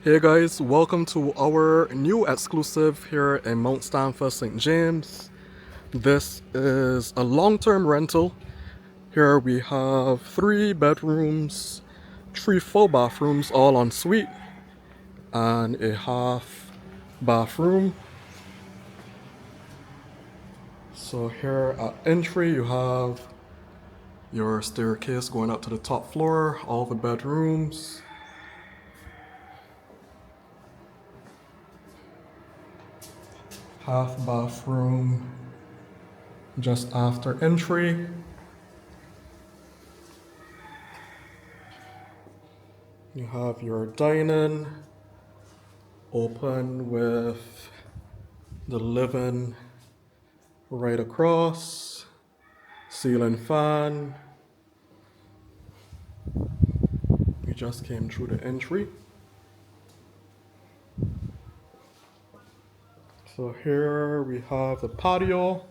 Hey guys, welcome to our new exclusive here in Mount Standfast, St. James. This is a long-term rental. Here we have 3 bedrooms, 3 full bathrooms, all en suite, and a half bathroom. So here at entry you have your staircase going up to the top floor, all the bedrooms. Half bathroom just after entry. You have your dining open with the living right across, ceiling fan. We just came through the entry. So here we have the patio.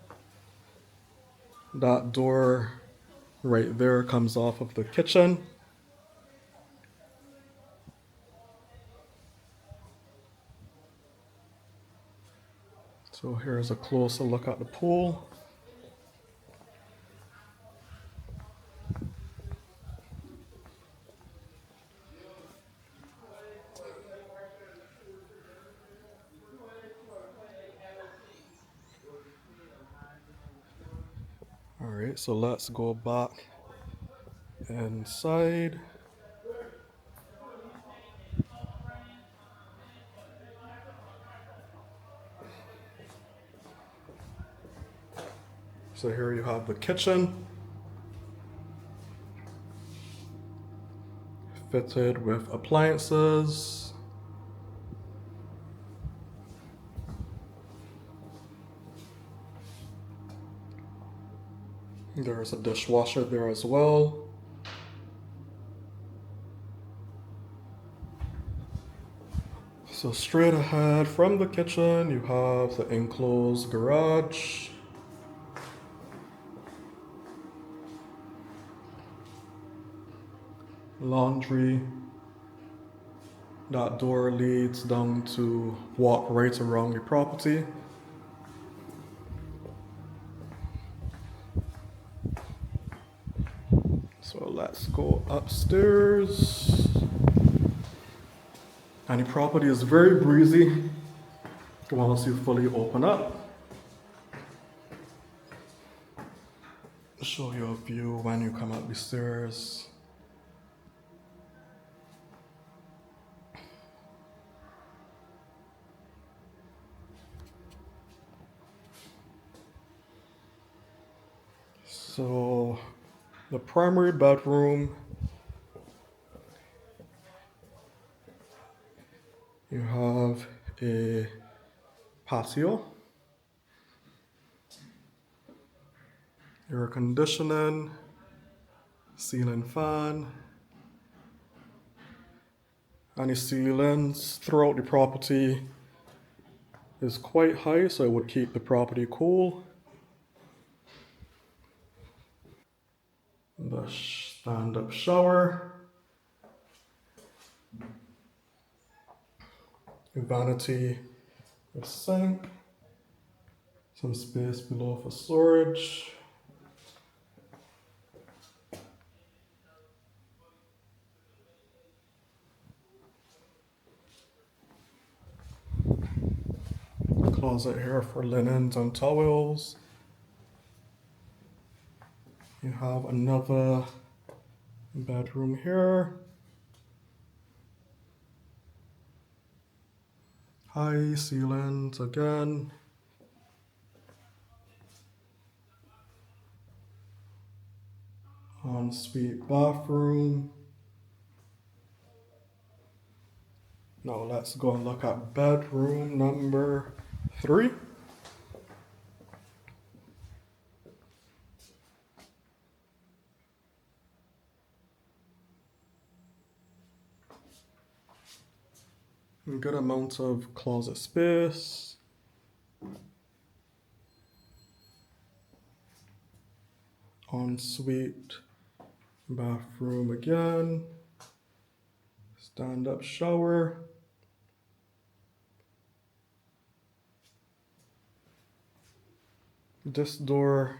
That door right there comes off of the kitchen. So here's a closer look at the pool. All right, so let's go back inside. So here you have the kitchen, fitted with appliances. There's a dishwasher there as well. So straight ahead from the kitchen, you have the enclosed garage. Laundry. That door leads down to walk right around your property. So let's go upstairs. And the property is very breezy once you fully open up. Show you a view when you come up the stairs. So the primary bedroom, you have a patio, air conditioning, ceiling fan, and the ceilings throughout the property is quite high, so it would keep the property cool. The stand-up shower, vanity with sink, some space below for storage. Closet here for linens and towels. You have another bedroom here. High ceilings again. Ensuite bathroom. Now let's go and look at bedroom number 3. Good amount of closet space. Ensuite bathroom again. Stand-up shower. This door,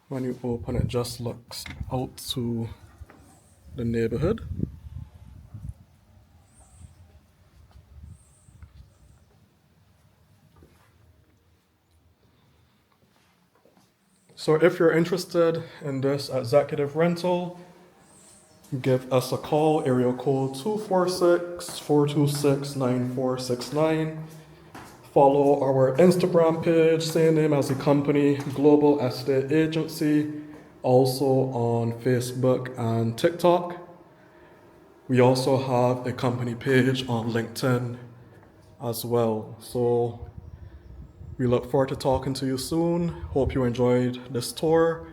when you open it, just looks out to the neighborhood. So if you're interested in this executive rental, give us a call, area code 246-426-9469. Follow our Instagram page, same name as the company, Global Estate Agency, also on Facebook and TikTok. We also have a company page on LinkedIn as well. So we look forward to talking to you soon. Hope you enjoyed this tour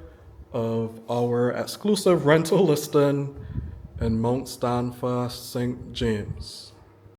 of our exclusive rental listing in Mount Standfast, St. James.